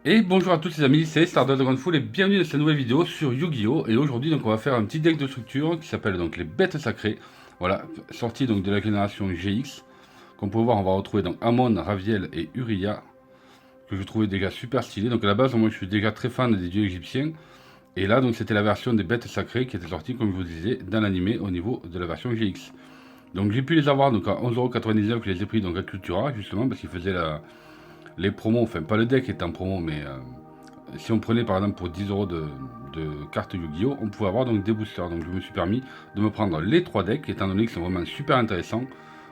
Et bonjour à tous les amis, c'est Stardust Dragon Full et bienvenue dans cette nouvelle vidéo sur Yu-Gi-Oh! Et aujourd'hui donc on va faire un petit deck de structure qui s'appelle donc les bêtes sacrées. Voilà, sorti donc de la génération GX. Comme vous pouvez voir, on va retrouver donc Amon, Raviel et Uriya, que je trouvais déjà super stylé. Donc à la base, moi je suis déjà très fan des dieux égyptiens. Et là donc c'était la version des bêtes sacrées qui était sortie, comme je vous disais, dans l'animé au niveau de la version GX. Donc j'ai pu les avoir donc à 11,99€, que je les ai pris donc à Cultura justement parce qu'ils faisaient les promos, enfin pas le deck était en promo, mais si on prenait par exemple pour 10€ de cartes Yu-Gi-Oh, on pouvait avoir donc des boosters. Donc je me suis permis de me prendre les 3 decks, étant donné qu'ils sont vraiment super intéressants.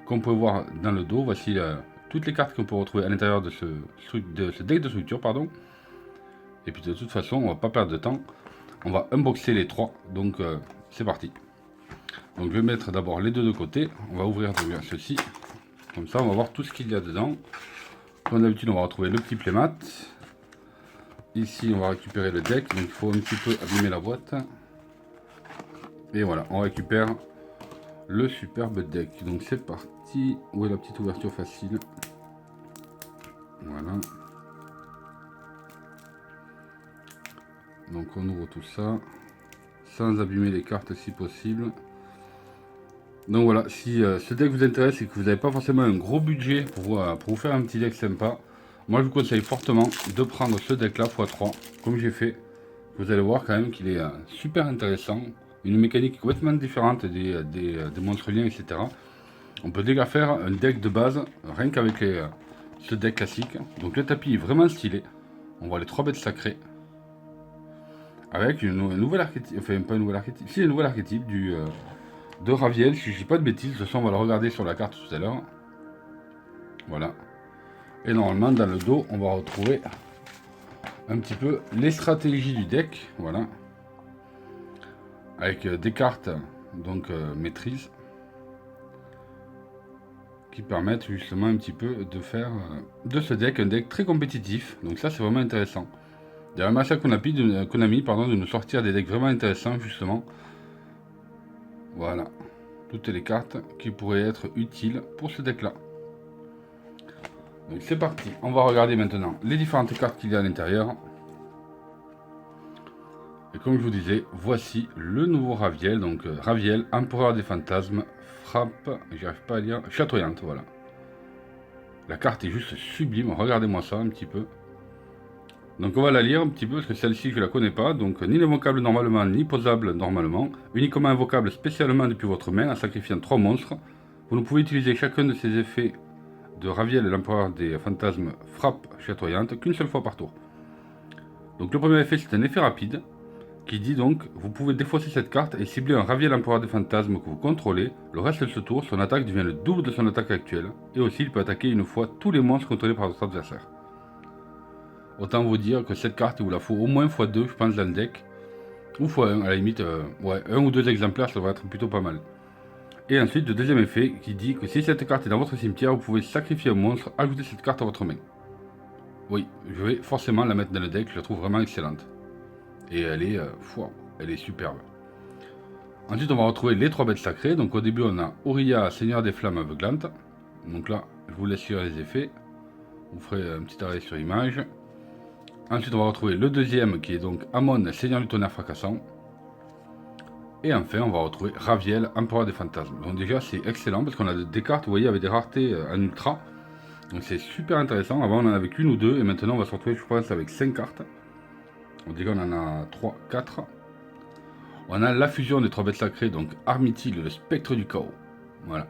Comme vous pouvez voir dans le dos, voici toutes les cartes qu'on peut retrouver à l'intérieur de ce deck de structure, pardon. Et puis de toute façon, on va pas perdre de temps. On va unboxer les 3, donc c'est parti. Donc je vais mettre d'abord les deux de côté. On va ouvrir ceci. Comme ça, on va voir tout ce qu'il y a dedans. Comme d'habitude, on va retrouver le petit playmat. Ici, on va récupérer le deck, donc il faut un petit peu abîmer la boîte. Et voilà, on récupère le superbe deck. Donc c'est parti. Où est la petite ouverture facile? Voilà. Donc on ouvre tout ça, sans abîmer les cartes si possible. Donc voilà, si ce deck vous intéresse et que vous n'avez pas forcément un gros budget pour vous faire un petit deck sympa, moi je vous conseille fortement de prendre ce deck là x3, comme j'ai fait. Vous allez voir quand même qu'il est super intéressant. Une mécanique complètement différente des monstres liens, etc. On peut déjà faire un deck de base, rien qu'avec ce deck classique. Donc le tapis est vraiment stylé. On voit les 3 bêtes sacrées. Avec une nouvelle archétype, enfin pas une nouvelle archétype, si une nouvelle archétype de Raviel, si je dis pas de bêtises. De toute façon on va le regarder sur la carte tout à l'heure. Voilà. Et normalement dans le dos on va retrouver un petit peu les stratégies du deck. Voilà. Avec des cartes donc maîtrise qui permettent justement un petit peu de faire de ce deck un deck très compétitif. Donc ça c'est vraiment intéressant. Il y a vraiment ça qu'on a mis de nous sortir des decks vraiment intéressants justement. Voilà, toutes les cartes qui pourraient être utiles pour ce deck là. Donc c'est parti, on va regarder maintenant les différentes cartes qu'il y a à l'intérieur. Et comme je vous disais, voici le nouveau Raviel, donc Raviel, Empereur des Fantasmes, frappe, j'arrive pas à lire, chatoyante, voilà. La carte est juste sublime, regardez-moi ça un petit peu. Donc on va la lire un petit peu, parce que celle-ci je la connais pas, donc ni invocable normalement, ni posable normalement, uniquement invocable spécialement depuis votre main en sacrifiant 3 monstres. Vous ne pouvez utiliser chacun de ces effets de Raviel, l'Empereur des Fantasmes, frappe chatoyante, qu'une seule fois par tour. Donc le premier effet c'est un effet rapide, qui dit donc, vous pouvez défausser cette carte et cibler un Raviel Empereur des Fantasmes que vous contrôlez. Le reste de ce tour, son attaque devient le double de son attaque actuelle. Et aussi, il peut attaquer une fois tous les monstres contrôlés par votre adversaire. Autant vous dire que cette carte, il vous la faut au moins x2, je pense, dans le deck. Ou x1, à la limite, ouais, 1 ou 2 exemplaires, ça va être plutôt pas mal. Et ensuite, le deuxième effet qui dit que si cette carte est dans votre cimetière, vous pouvez sacrifier un monstre, ajouter cette carte à votre main. Oui, je vais forcément la mettre dans le deck, je la trouve vraiment excellente. Et elle est, elle est superbe. Ensuite, on va retrouver les 3 bêtes sacrées. Donc au début, on a Uriya, Seigneur des Flammes aveuglantes. Donc là, je vous laisse lire les effets. Vous ferez un petit arrêt sur image. Ensuite, on va retrouver le deuxième qui est donc Amon, Seigneur du Tonnerre fracassant. Et enfin, on va retrouver Raviel, Empereur des Fantasmes. Donc déjà, c'est excellent parce qu'on a des cartes, vous voyez, avec des raretés en ultra. Donc c'est super intéressant. Avant, on en avait qu'une ou deux. Et maintenant, on va se retrouver, je pense, avec 5 cartes. Donc déjà, on en a 3, 4. On a la fusion des 3 bêtes sacrées, donc Armityle, le spectre du chaos. Voilà.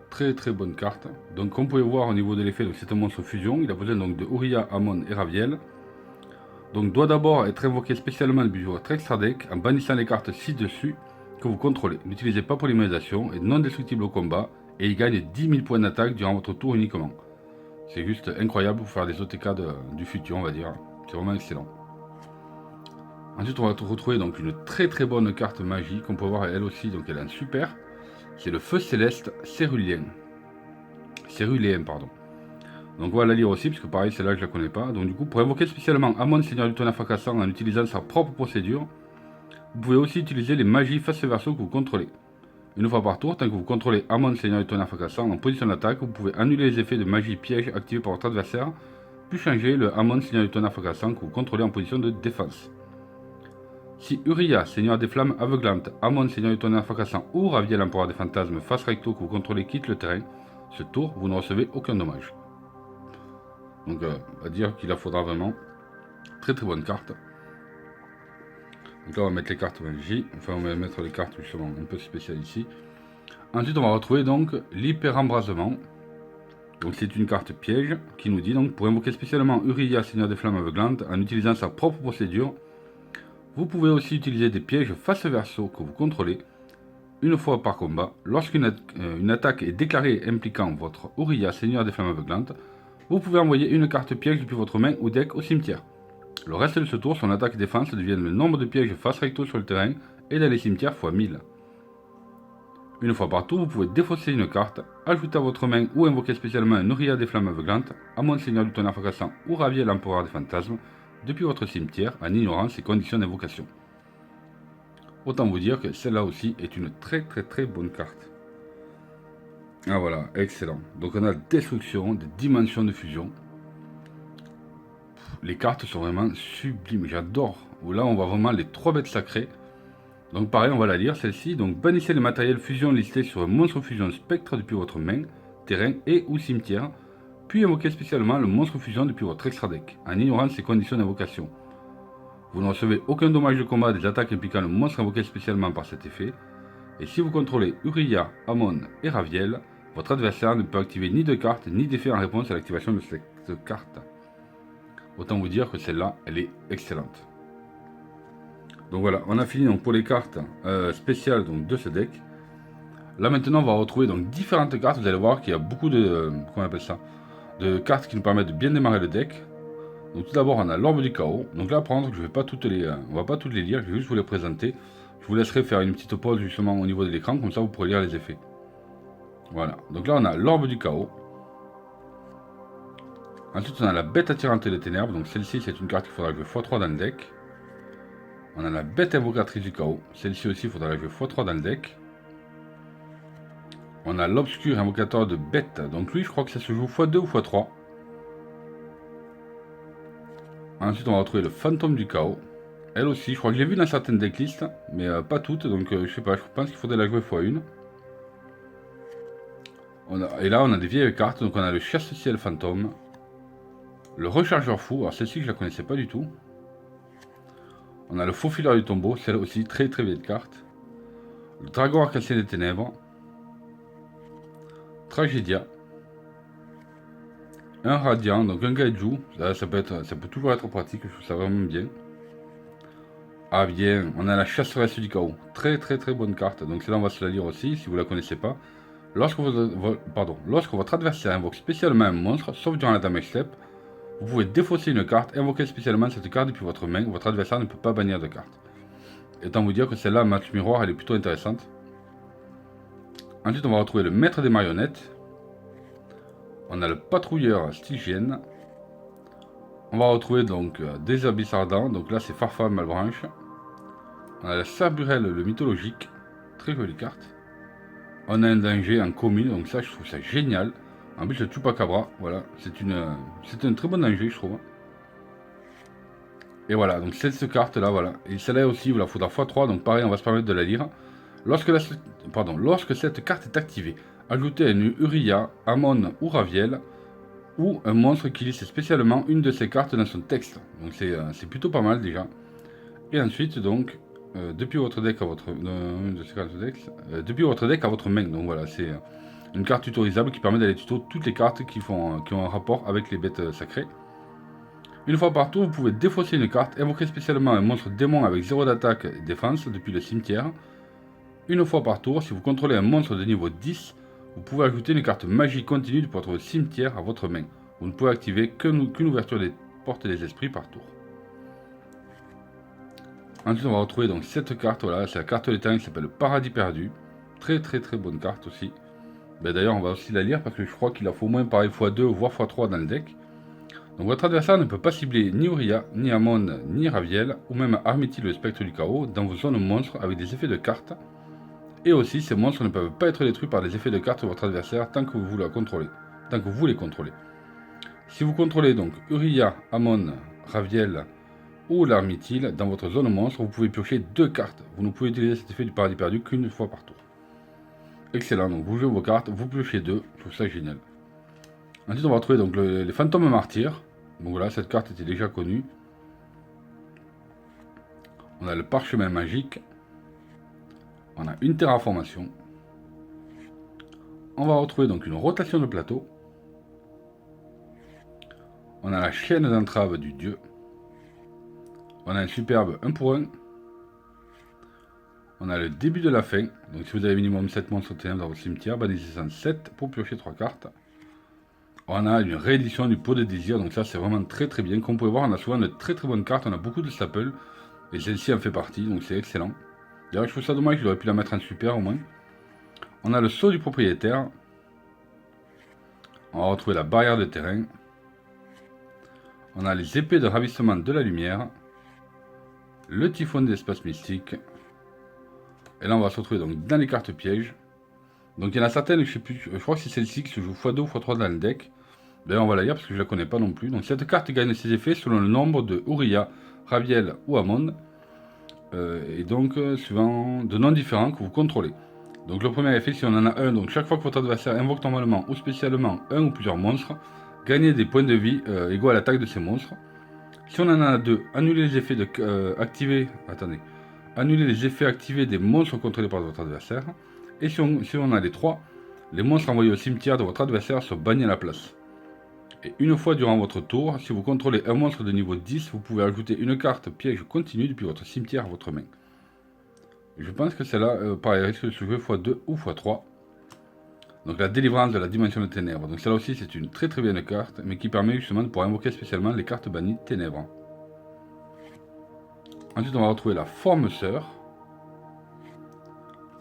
Très très bonne carte. Donc comme vous pouvez voir au niveau de l'effet, c'est un monstre fusion. Il a besoin donc de Uriya, Amon et Raviel. Donc doit d'abord être invoqué spécialement depuis votre extra deck en bannissant les cartes ci-dessus que vous contrôlez. N'utilisez pas pour l'immunisation, est non destructible au combat et il gagne 10 000 points d'attaque durant votre tour uniquement. C'est juste incroyable pour faire des OTK du futur, on va dire. C'est vraiment excellent. Ensuite, on va retrouver donc une très très bonne carte magie, qu'on peut voir elle aussi, donc elle est en super. C'est le feu céleste Céruléen. Céruléen, pardon. Donc on va la lire aussi, parce que pareil, celle-là je la connais pas. Donc du coup, pour invoquer spécialement Amon, Seigneur du Tonnerre fracassant en utilisant sa propre procédure, vous pouvez aussi utiliser les magies face verso que vous contrôlez. Une fois par tour, tant que vous contrôlez Amon, Seigneur du Tonnerre fracassant en position d'attaque, vous pouvez annuler les effets de magie piège activés par votre adversaire puis changer le Amon, Seigneur du Tonnerre fracassant, que vous contrôlez en position de défense. Si Uriya, Seigneur des Flammes aveuglantes, Amon, Seigneur du Tonnerre fracassant ou Raviel, Empereur des Fantasmes, face recto que vous contrôlez quitte le terrain, ce tour, vous ne recevez aucun dommage. Donc, on va dire qu'il la faudra vraiment. Très très bonne carte. Donc là, on va mettre les cartes magie. Enfin, on va mettre les cartes justement un peu spéciales ici. Ensuite, on va retrouver donc l'hyper-embrasement. Donc c'est une carte piège qui nous dit donc pour invoquer spécialement Uriya, Seigneur des Flammes aveuglantes, en utilisant sa propre procédure, vous pouvez aussi utiliser des pièges face verso que vous contrôlez une fois par combat. Lorsqu'une attaque est déclarée impliquant votre Uriya, Seigneur des Flammes aveuglantes, vous pouvez envoyer une carte piège depuis votre main ou deck au cimetière. Le reste de ce tour, son attaque et défense deviennent le nombre de pièges face recto sur le terrain et dans les cimetières x 1000. Une fois par tour, vous pouvez défausser une carte, ajouter à votre main ou invoquer spécialement un Uriya des Flammes aveuglantes, Amon, Seigneur du Tonnerre fracassant ou Raviel, Empereur des Fantasmes depuis votre cimetière en ignorant ses conditions d'invocation. Autant vous dire que celle-là aussi est une très bonne carte. Ah voilà, excellent. Donc on a destruction, des dimensions de fusion. Les cartes sont vraiment sublimes, j'adore. Là on voit vraiment les 3 bêtes sacrées. Donc pareil, on va la lire celle-ci. Donc bannissez le matériel fusion listé sur un monstre fusion spectre depuis votre main, terrain et ou cimetière, puis invoquez spécialement le monstre fusion depuis votre extra deck, en ignorant ses conditions d'invocation. Vous ne recevez aucun dommage de combat des attaques impliquant le monstre invoqué spécialement par cet effet, et si vous contrôlez Uriya, Amon et Raviel, votre adversaire ne peut activer ni de carte ni d'effet en réponse à l'activation de cette carte. Autant vous dire que celle-là, elle est excellente. Donc voilà, on a fini donc pour les cartes spéciales donc, de ce deck. Là maintenant on va retrouver donc différentes cartes, vous allez voir qu'il y a beaucoup de, comment on appelle ça, de cartes qui nous permettent de bien démarrer le deck. Donc tout d'abord on a l'orbe du chaos. Donc là par contre je vais pas toutes les, on va pas toutes les lire, je vais juste vous les présenter. Je vous laisserai faire une petite pause justement au niveau de l'écran, comme ça vous pourrez lire les effets. Voilà, donc là on a l'orbe du chaos. Ensuite on a la bête attirante des ténèbres, donc celle-ci c'est une carte qu'il faudra jouer x3 dans le deck. On a la bête invocatrice du chaos, celle-ci aussi il faudra la jouer x3 dans le deck. On a l'obscur invocateur de bête, donc lui je crois que ça se joue x2 ou x3. Ensuite on va retrouver le fantôme du chaos. Elle aussi, je crois que je l'ai vu dans certaines decklists, mais pas toutes, donc je sais pas, je pense qu'il faudrait la jouer x1. Et là on a des vieilles cartes, donc on a le chasse-ciel fantôme, le rechargeur fou, alors celle-ci je la connaissais pas du tout. On a le faux fileur du tombeau, celle aussi très vieille carte. Le dragon arc-en-ciel des ténèbres. Tragédia. Un radiant, donc un gaiju, ça peut toujours être pratique, je trouve ça vraiment bien. Ah bien, on a la chasseresse du chaos, très bonne carte, donc celle-là on va se la lire aussi si vous la connaissez pas. Lorsque votre adversaire invoque spécialement un monstre, sauf durant la damage step, vous pouvez défausser une carte, invoquer spécialement cette carte depuis votre main, votre adversaire ne peut pas bannir de carte. Autant vous dire que celle-là, match miroir, elle est plutôt intéressante. Ensuite on va retrouver le maître des marionnettes. On a le patrouilleur Stygienne. On va retrouver donc des abysses ardents, donc là c'est Farfa Malbranche. On a la Cerburelle le mythologique, très jolie carte. On a un danger en commune, donc ça je trouve ça génial. En plus le Chupacabra, voilà, c'est un très bon danger je trouve. Et voilà, donc cette carte là, voilà. Et celle-là aussi, il la faudra x3, donc pareil, on va se permettre de la lire. Lorsque cette carte est activée, ajoutez un Uriya, Amon ou Raviel, ou un monstre qui liste spécialement une de ces cartes dans son texte. Donc c'est plutôt pas mal déjà. Et ensuite, donc, depuis votre deck à votre main. Donc voilà, c'est une carte tutorisable qui permet d'aller tuto toutes les cartes qui ont un rapport avec les bêtes sacrées. Une fois par tour, vous pouvez défausser une carte, invoquer spécialement un monstre démon avec 0 d'attaque et défense depuis le cimetière. Une fois par tour, si vous contrôlez un monstre de niveau 10, vous pouvez ajouter une carte magie continue de votre cimetière à votre main. Vous ne pouvez activer qu'une ouverture des portes des esprits par tour. Ensuite, on va retrouver donc cette carte, voilà, c'est la carte des temps qui s'appelle Paradis perdu. Très bonne carte aussi. D'ailleurs, on va aussi la lire parce que je crois qu'il en faut au moins pareil x2 voire x3 dans le deck. Donc votre adversaire ne peut pas cibler ni Uriya, ni Amon, ni Raviel, ou même Armiti le spectre du chaos dans vos zones monstres avec des effets de cartes. Et aussi, ces monstres ne peuvent pas être détruits par des effets de cartes de votre adversaire tant que vous les contrôlez. Si vous contrôlez donc Uria, Amon, Raviel ou l'Armithil dans votre zone monstre, vous pouvez piocher 2 cartes. Vous ne pouvez utiliser cet effet du paradis perdu qu'une fois par tour. Excellent, donc vous jouez vos cartes, vous piochez 2, je trouve ça génial. Ensuite on va retrouver donc les fantômes martyrs. Donc voilà, cette carte était déjà connue. On a le parchemin magique. On a une terraformation. On va retrouver donc une rotation de plateau. On a la chaîne d'entrave du dieu. On a un superbe 1 pour 1. On a le début de la fin. Donc si vous avez minimum 7 monstres ténèbres dans votre cimetière, bannissez 7 pour piocher 3 cartes. On a une réédition du pot de désir. Donc ça c'est vraiment très très bien. Comme vous pouvez voir, on a souvent de très très bonnes cartes. On a beaucoup de staples. Et celle-ci en fait partie. Donc c'est excellent. D'ailleurs je trouve ça dommage, j'aurais pu la mettre en super au moins. On a le sceau du propriétaire. On va retrouver la barrière de terrain. On a les épées de ravissement de la lumière. Le typhon de l'espace mystique. Et là on va se retrouver donc dans les cartes pièges. Donc il y en a certaines, je sais plus, je crois que c'est celle-ci qui se joue x2 ou x3 dans le deck. D'ailleurs on va la lire parce que je la connais pas non plus. Donc cette carte gagne ses effets selon le nombre de Uria, Raviel ou Amon. Et donc suivant de noms différents que vous contrôlez. Donc le premier effet, si on en a un, donc chaque fois que votre adversaire invoque normalement ou spécialement un ou plusieurs monstres, gagnez des points de vie égaux à l'attaque de ces monstres. Si on en a 2, annulez les effets annulez les effets activés des monstres contrôlés par votre adversaire. Et si on a les 3, les monstres envoyés au cimetière de votre adversaire sont bannis à la place. Et une fois durant votre tour, si vous contrôlez un monstre de niveau 10, vous pouvez ajouter une carte piège continue depuis votre cimetière à votre main. Je pense que celle-là, pareil, risque de se jouer x2 ou x3. Donc la délivrance de la dimension de ténèbres. Donc celle-là aussi c'est une très très bonne carte, mais qui permet justement de pouvoir invoquer spécialement les cartes bannies ténèbres. Ensuite on va retrouver la forme sœur.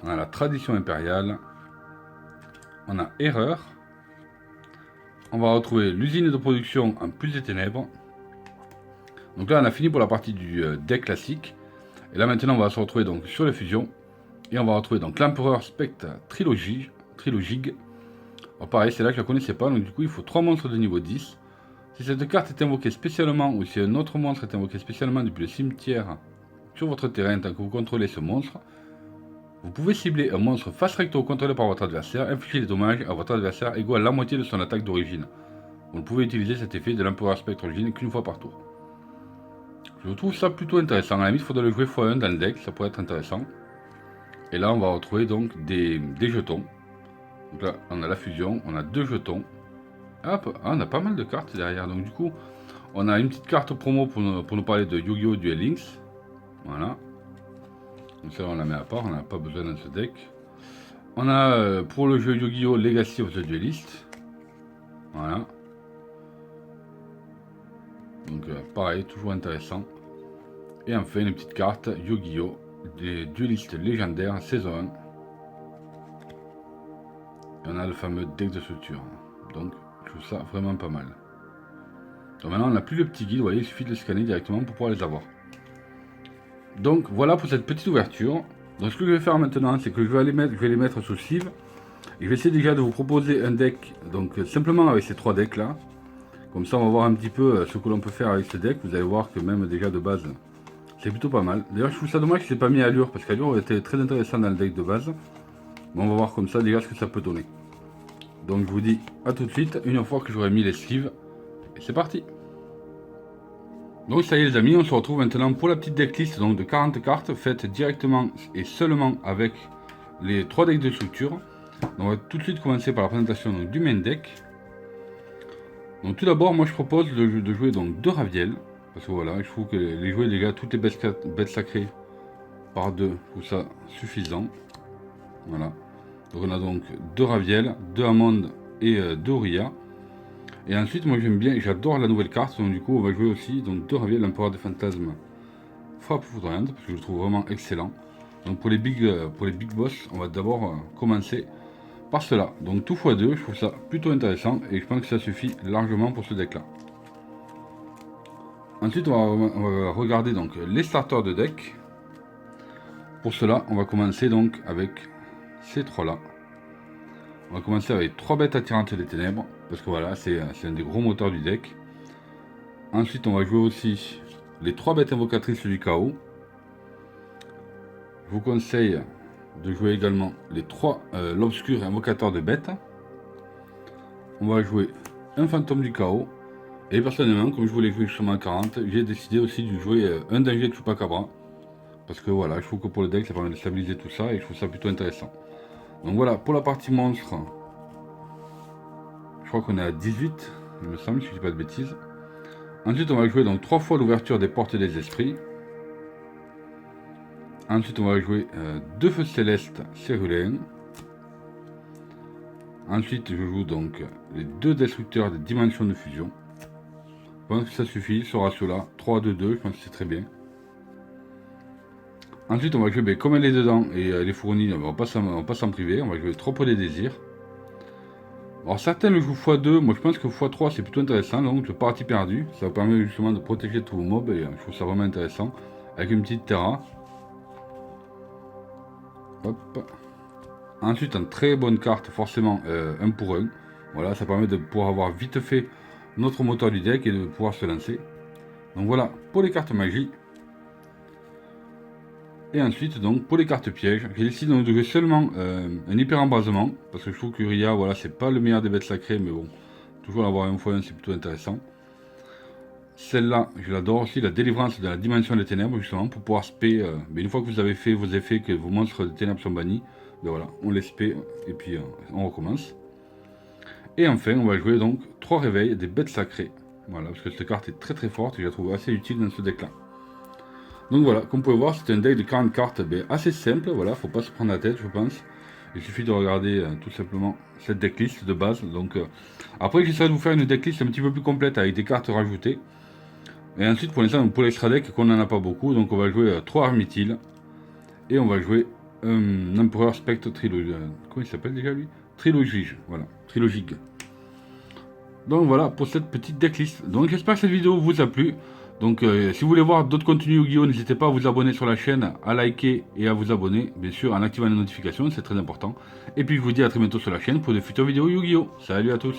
On a la tradition impériale. On a erreur. On va retrouver l'usine de production en plus des ténèbres. Donc là on a fini pour la partie du deck classique. Et là maintenant on va se retrouver donc sur les fusions. Et on va retrouver donc l'empereur spectre trilogique. Alors pareil, c'est là que je la connaissais pas, donc du coup il faut 3 monstres de niveau 10. Si cette carte est invoquée spécialement ou si un autre monstre est invoqué spécialement depuis le cimetière sur votre terrain tant que vous contrôlez ce monstre, vous pouvez cibler un monstre face recto contrôlé par votre adversaire, infliger des dommages à votre adversaire égaux à la moitié de son attaque d'origine. Vous ne pouvez utiliser cet effet de l'empereur spectre origine qu'une fois par tour. Je trouve ça plutôt intéressant, à la limite il faudrait le jouer x1 dans le deck, ça pourrait être intéressant. Et là on va retrouver donc des jetons. Donc là on a la fusion, on a 2 jetons. Hop, on a pas mal de cartes derrière, donc du coup on a une petite carte promo pour nous parler de Yu-Gi-Oh! Duel Links. Voilà. Donc ça on la met à part, on n'a pas besoin dans ce deck. On a pour le jeu Yu-Gi-Oh! Legacy of the Duelist. Voilà. Donc pareil, toujours intéressant. Et enfin une petite carte Yu-Gi-Oh! Des duelistes légendaires saison 1. Et on a le fameux deck de structure. Donc je trouve ça vraiment pas mal. Donc maintenant on n'a plus le petit guide, vous voyez, il suffit de le scanner directement pour pouvoir les avoir. Donc voilà pour cette petite ouverture. Donc ce que je vais faire maintenant, c'est que je vais les mettre sous Civ. Et je vais essayer déjà de vous proposer un deck, donc simplement avec ces 3 decks là. Comme ça on va voir un petit peu ce que l'on peut faire avec ce deck. Vous allez voir que même déjà de base, c'est plutôt pas mal. D'ailleurs je trouve ça dommage que je n'ai pas mis Allure, parce qu'Allure aurait été très intéressant dans le deck de base. Mais on va voir comme ça déjà ce que ça peut donner. Donc je vous dis à tout de suite, une fois que j'aurai mis les sleeves. Et c'est parti. Donc ça y est les amis, on se retrouve maintenant pour la petite decklist donc de 40 cartes faites directement et seulement avec les 3 decks de structure. Donc on va tout de suite commencer par la présentation donc, du main deck. Donc tout d'abord moi je propose de jouer donc 2 Raviel. Parce que voilà, je trouve que les jouer les gars, toutes les bêtes sacrées par 2, je trouve ça suffisant. Voilà. Donc on a donc 2 Raviel, 2 Amonde et 2 Uria. Et ensuite moi j'aime bien, j'adore la nouvelle carte, donc du coup on va jouer aussi donc 2 Raviel, l'empereur des fantasmes frappe foudroyante, parce que je le trouve vraiment excellent. Donc pour les big boss, on va d'abord commencer par cela. Donc tout x2, je trouve ça plutôt intéressant et je pense que ça suffit largement pour ce deck là. Ensuite on va regarder donc les starters de deck. Pour cela on va commencer donc avec ces 3 là. On va commencer avec 3 bêtes attirantes des ténèbres, parce que voilà, c'est un des gros moteurs du deck. Ensuite, on va jouer aussi les 3 bêtes invocatrices du chaos. Je vous conseille de jouer également les 3 l'obscur invocateur de bêtes. On va jouer un fantôme du chaos. Et personnellement, comme je voulais jouer justement à 40, j'ai décidé aussi de jouer un danger de Chupacabra. Parce que voilà, je trouve que pour le deck, ça permet de stabiliser tout ça et je trouve ça plutôt intéressant. Donc voilà, pour la partie monstre, je crois qu'on est à 18, il me semble, si je dis pas de bêtises. Ensuite, on va jouer donc 3 fois l'ouverture des portes des esprits. Ensuite, on va jouer 2 feux célestes céruléens. Ensuite, je joue donc les 2 destructeurs des dimensions de fusion. Je pense que ça suffit, ce ratio-là. 3, 2, 2, je pense que c'est très bien. Ensuite, on va jouer, comme elle est dedans et elle est fournie, on va pas s'en priver. On va jouer 3 pots des désirs. Alors, certains le jouent x2. Moi, je pense que x3, c'est plutôt intéressant. Donc, le parti perdu. Ça vous permet justement de protéger tous vos mobs. Et je trouve ça vraiment intéressant. Avec une petite terra. Hop. Ensuite, une très bonne carte, forcément, 1 pour 1. Voilà, ça permet de pouvoir avoir vite fait notre moteur du deck et de pouvoir se lancer. Donc voilà, pour les cartes magie. Et ensuite, donc, pour les cartes pièges, j'ai décidé donc de jouer seulement un hyper embrasement. Parce que je trouve que Uria, voilà, c'est pas le meilleur des bêtes sacrées, mais bon, toujours l'avoir 1x1, c'est plutôt intéressant. Celle-là, je l'adore aussi, la délivrance de la dimension des ténèbres, justement, pour pouvoir spé. Mais une fois que vous avez fait vos effets, que vos monstres de ténèbres sont bannis, ben voilà, on les spé, et puis on recommence. Et enfin, on va jouer donc 3 réveils des bêtes sacrées. Voilà, parce que cette carte est très très forte et je la trouve assez utile dans ce deck-là. Donc voilà, comme vous pouvez voir, c'est un deck de 40 cartes assez simple, voilà, faut pas se prendre la tête, je pense. Il suffit de regarder tout simplement cette decklist de base. Donc après, j'essaierai de vous faire une decklist un petit peu plus complète avec des cartes rajoutées. Et ensuite, pour l'instant, pour l'extra deck, qu'on n'en a pas beaucoup, donc on va jouer 3 Armitiles. Et on va jouer un Empereur Spectre Trilogie. Comment il s'appelle déjà lui? Trilogie, voilà, Trilogique. Donc voilà pour cette petite decklist. Donc j'espère que cette vidéo vous a plu. Donc si vous voulez voir d'autres contenus Yu-Gi-Oh, n'hésitez pas à vous abonner sur la chaîne, à liker et à vous abonner, bien sûr en activant les notifications, c'est très important. Et puis je vous dis à très bientôt sur la chaîne pour de futures vidéos Yu-Gi-Oh. Salut à tous.